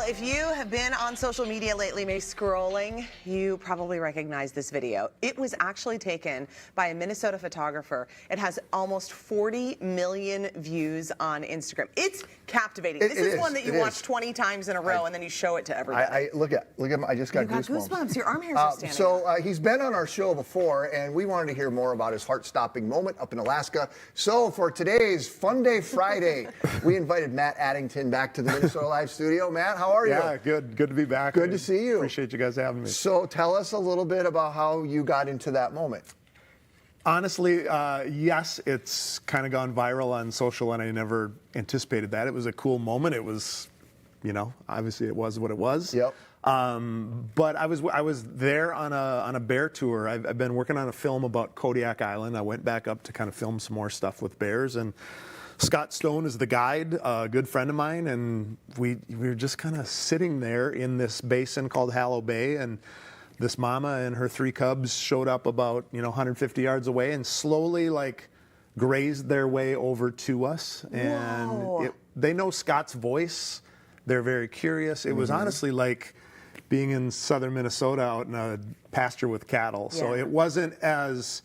if you have been on social media lately, maybe scrolling, you probably recognize this video. It was actually taken by a Minnesota photographer. It has almost 40 million views on Instagram. It's captivating. This is one that you watch 20 times in a row and then you show it to everybody. Look at I just got you goosebumps. got goosebumps. Your arm hairs are standing up. He's been on our show before, and we wanted to hear more about his heart-stopping moment up in Alaska. So for today's Fun Day Friday, we invited Matt Addington back to the Minnesota Live studio. Matt, how are you? Yeah, good to be back. Good to see you. Appreciate you guys having me. So tell us a little bit about how you got into that moment. Honestly, yes, it's kind of gone viral on social, and I never anticipated that. It was a cool moment. It was, obviously it was what it was. Yep. But I was there on a bear tour. I've been working on a film about Kodiak Island. I went back up to kind of film some more stuff with bears, and Scott Stone is the guide, a good friend of mine, and we were just kind of sitting there in this basin called Hallow Bay, and this mama and her 3 cubs showed up about 150 yards away and slowly grazed their way over to us. And they know Scott's voice. They're very curious. It was honestly like being in southern Minnesota out in a pasture with cattle. So it wasn't as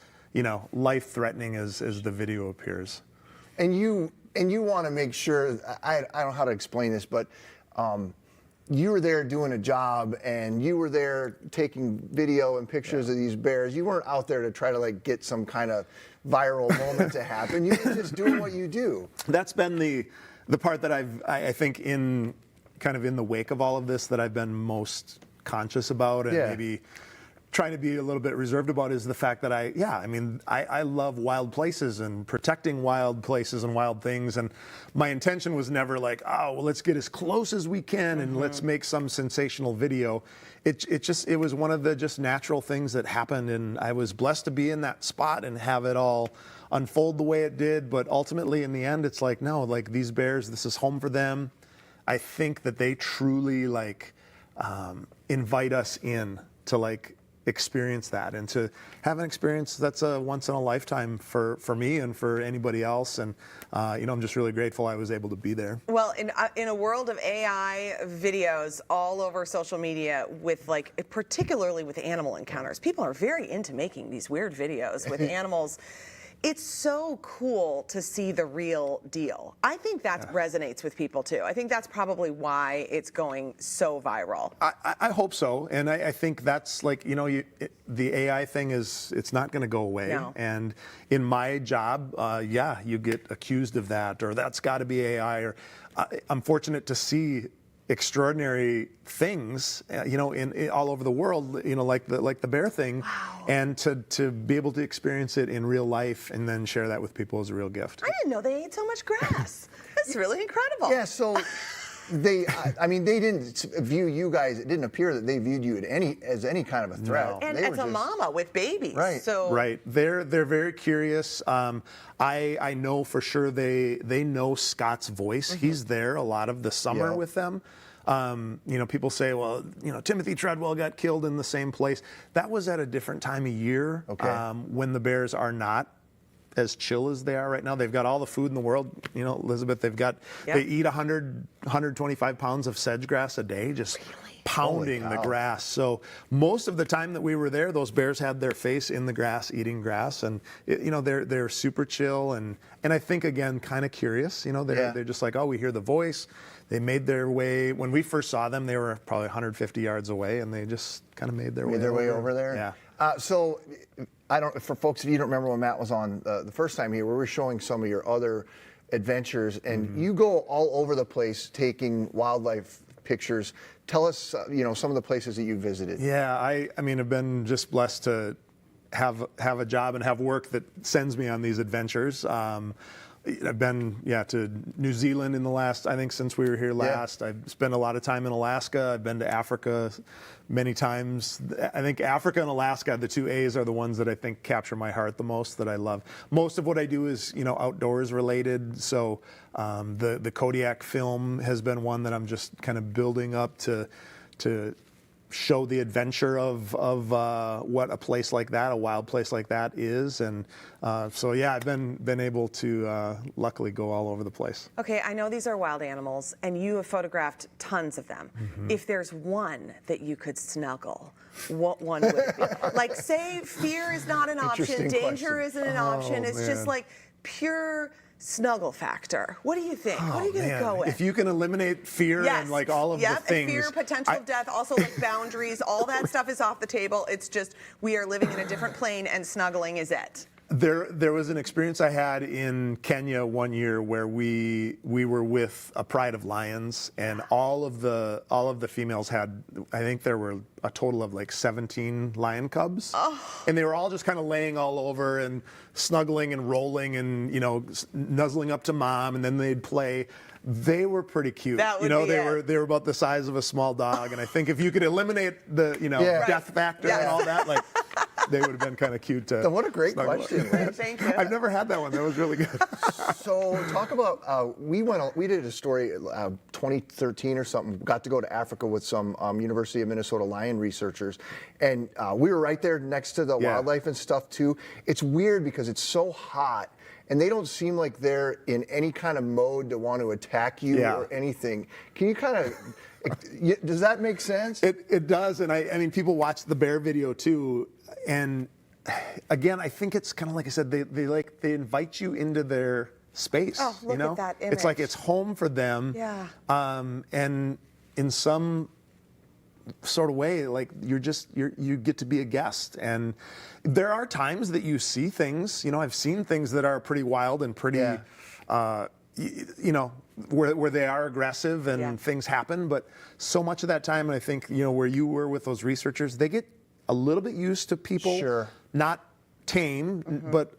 life-threatening as the video appears. And you want to make sure, I don't know how to explain this, but you were there doing a job, and you were there taking video and pictures of these bears. You weren't out there to try to get some kind of viral moment to happen. You were just doing what you do. That's been the part that I think in the wake of all of this that I've been most conscious about, and maybe trying to be a little bit reserved about, is the fact that I love wild places and protecting wild places and wild things, and my intention was never let's get as close as we can and let's make some sensational video. It was one of the just natural things that happened, and I was blessed to be in that spot and have it all unfold the way it did. But ultimately, in the end, it's these bears, this is home for them. I think that they truly invite us in to experience that, and to have an experience that's a once in a lifetime for me and for anybody else. And I'm just really grateful I was able to be there. Well, in a world of AI videos all over social media, with particularly with animal encounters, people are very into making these weird videos with animals. It's so cool to see the real deal. I think that resonates with people too. I think that's probably why it's going so viral. I hope so, and I think that's the AI thing it's not going to go away. No. And in my job, you get accused of that, or that's got to be AI. Or I'm fortunate to see extraordinary things, in all over the world, like the bear thing. Wow. And to be able to experience it in real life and then share that with people is a real gift. I didn't know they ate so much grass. That's really incredible. Yeah, so they didn't view you guys, it didn't appear that they viewed you as any kind of a threat. No. And it's a mama with babies. Right. So right. They're very curious. I know for sure they know Scott's voice. He's there a lot of the summer with them. People say, well, Timothy Treadwell got killed in the same place. That was at a different time of year, when the bears are not as chill as they are right now. They've got all the food in the world. Elizabeth, they eat 125 pounds of sedge grass a day, just pounding the grass. So most of the time that we were there, those bears had their face in the grass, eating grass, and they're super chill, and I think, again, kind of curious. They're just we hear the voice. They made their way. When we first saw them, they were probably 150 yards away, and they just kind of made their way over there. Yeah. So, for folks, if you don't remember when Matt was on the first time here, we were showing some of your other adventures, and you go all over the place taking wildlife pictures. Tell us, some of the places that you visited. Yeah, I've been just blessed to have a job and have work that sends me on these adventures. I've been to New Zealand in the last, I think, since we were here last. I've spent a lot of time in Alaska. I've been to Africa many times. I think Africa and Alaska, the 2 A's, are the ones that I think capture my heart the most, that I love. Most of what I do is outdoors related. So the Kodiak film has been one that I'm just kind of building up to show the adventure of what a place like that, a wild place like that is. And so yeah, I've been able to luckily go all over the place. Okay, I know these are wild animals, and you have photographed tons of them. If there's one that you could snuggle, what one would it be? Like, say fear is not an option, Interesting danger question. isn't an option, it's just man. like pure snuggle factor. What do you think? What are you going to Man, go with? if you can eliminate fear Yes. and like all of the things, fear, potential of death, also like boundaries, all that stuff is off the table. It's just we are living in a different plane, and snuggling is it. There was an experience I had in Kenya one year where we were with a pride of lions, and all of the females had, I think there were a total of like 17 lion cubs, and they were all just kind of laying all over and snuggling and rolling and nuzzling up to mom, and then they'd play. They were pretty cute. That would be it. They were about the size of a small dog, and I think if you could eliminate the death factor and all that, like they would have been kind of cute to. What a great snuggle question. up. Thank you. I've never had that one. That was really good. So talk about we did a story 2013 or something. Got to go to Africa with some University of Minnesota lion researchers, and we were right there next to the wildlife and stuff too. It's weird because it's so hot, and they don't seem like they're in any kind of mode to want to attack you or anything. Can you kind of does that make sense? It does, and I mean people watch the bear video too, and again I think it's kind of like I said, they invite you into their space. Oh, look at that It's like image. it's home for them. Yeah. And in some sort of way, like you get to be a guest, and there are times that you see things. I've seen things that are pretty wild and pretty, where they are aggressive and things happen. But so much of that time, and I think where you were with those researchers, they get a little bit used to people not tame, but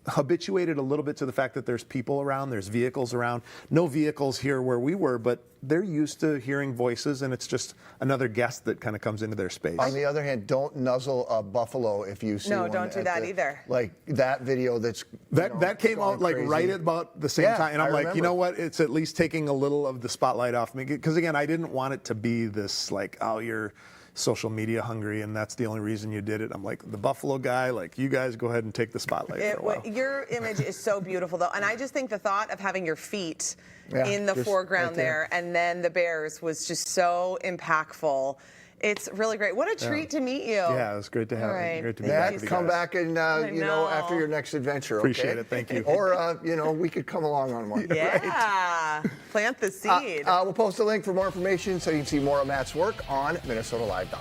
habituated a little bit to the fact that there's people around, there's vehicles around. No vehicles here where we were, but they're used to hearing voices, and it's just another guest that kind of comes into their space. On the other hand, don't nuzzle a buffalo if you see one. No, don't do that either. Like that video that came out like crazy. right at about the same time, and I'm like, remember. you know what? It's at least taking a little of the spotlight off me, because again, I didn't want it to be this like, oh, you're social media hungry and that's the only reason you did it. I'm like, the buffalo guy, like, you guys go ahead and take the spotlight for a while. Your image is so beautiful though, and I just think the thought of having your feet in the just foreground right there. there, and then the bears was just so impactful. It's really great. What a treat to meet you. Yeah, it was great to have All right. great to be Yeah, back with you come guys. back and know. after your next adventure. Appreciate okay? it. Thank you. Or we could come along on one. Yeah. Plant the seed. We'll post a link for more information so you can see more of Matt's work on MinnesotaLive.com.